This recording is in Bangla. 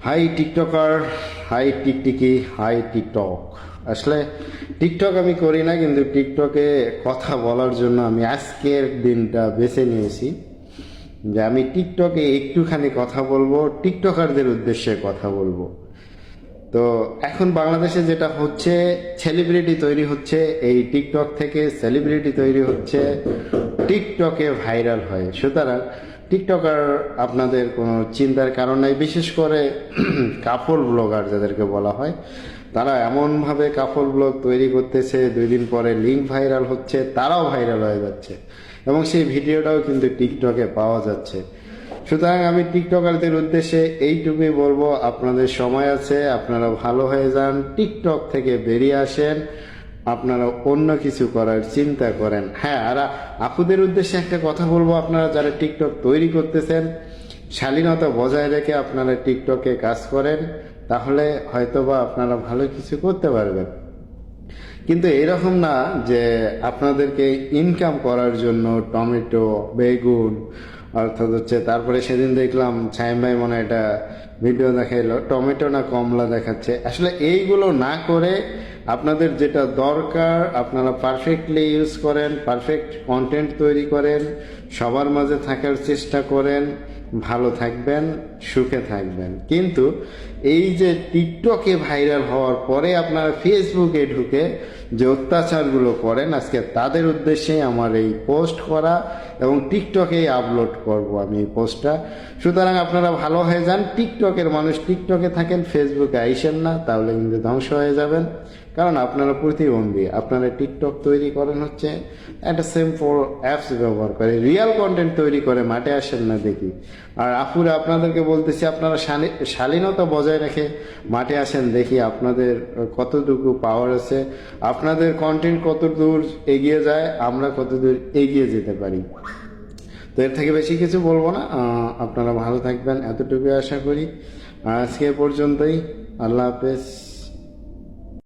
হাই টিকটকার, হাই টিকটিকি, হাই টিকটক। আসলে টিকটক আমি করি না, কিন্তু টিকটকে কথা বলার জন্য আমি আজকের দিনটা বেছে নিয়েছি যে আমি টিকটকে একটুখানি কথা বলবো, টিকটকারদের উদ্দেশ্যে কথা বলবো। তো এখন বাংলাদেশে যেটা হচ্ছে, সেলিব্রিটি তৈরি হচ্ছে এই টিকটক থেকে, সেলিব্রিটি তৈরি হচ্ছে টিকটকে ভাইরাল হয়। সুতরাং টিকটকার আপনাদের কোনো চিন্তার কারণ নাই। বিশেষ করে কাপড় ব্লগার যাদেরকে বলা হয়, তারা এমনভাবে কাপড় ব্লগ তৈরি করতেছে, 2 দিন পরে লিঙ্ক ভাইরাল হচ্ছে, তারাও ভাইরাল হয়ে যাচ্ছে এবং সেই ভিডিওটাও কিন্তু টিকটকে পাওয়া যাচ্ছে। সুতরাং আমি টিকটকারদের উদ্দেশ্যে এইটুকুই বলবো, আপনাদের সময় আছে, আপনারা ভালো হয়ে যান, টিকটক থেকে বেরিয়ে আসেন, আপনারা অন্য কিছু করার চিন্তা করেন। হ্যাঁ, আর আপুদের উদ্দেশ্যে একটা কথা বলবো, আপনারা যারা টিকটক তৈরি করতেছেন, শালীনতা বজায় রেখে আপনারা টিকটকে কাজ করেন, তাহলে হয়তোবা আপনারা ভালো কিছু করতে পারবেন। কিন্তু এরকম না যে আপনাদেরকে ইনকাম করার জন্য টমেটো, বেগুন, অর্থাৎ হচ্ছে তারপরে সেদিন দেখলাম ছাইম ভাই মনে হয় একটা ভিডিও দেখাইলো, টমেটো না কমলা দেখাচ্ছে। আসলে এইগুলো না করে আপনাদের যেটা দরকার, আপনারা পারফেক্টলি ইউজ করেন, পারফেক্ট কন্টেন্ট তৈরি করেন, সবার মাঝে থাকার চেষ্টা করেন, ভালো থাকবেন, সুখে থাকবেন। কিন্তু এই যে টিকটকে ভাইরাল হওয়ার পরে আপনারা ফেসবুকে ঢুকে যে অত্যাচারগুলো করেন, আজকে তাদের উদ্দেশ্যে আমার এই পোস্ট করা এবং টিকটকেই আপলোড করব আমি এই পোস্টটা। সুতরাং আপনারা ভালো হয়ে যান। টিকটকের মানুষ টিকটকে থাকেন, ফেসবুকে আইসেন না, তাহলে কিন্তু ধ্বংস হয়ে যাবেন। কারণ আপনারা প্রতিবন্ধী, আপনারা টিকটক তৈরি করেন হচ্ছে একটা সিম্পল অ্যাপস ব্যবহার করে, রিয়েল কন্টেন্ট তৈরি করে মাঠে আসেন না দেখি। আর আপুরা আপনাদেরকে বলতেছি, আপনারা শালীনতা বজায় রেখে মাঠে আসেন, দেখি আপনাদের কতটুকু পাওয়ার আছে, আপনাদের কন্টেন্ট কত দূর এগিয়ে যায়, আমরা কত দূর এগিয়ে যেতে পারি। তো এর থেকে বেশি কিছু বলবো না। আপনারা ভালো থাকবেন, এতটুকু আশা করি। আজকে পর্যন্তই। আল্লাহ হাফেজ।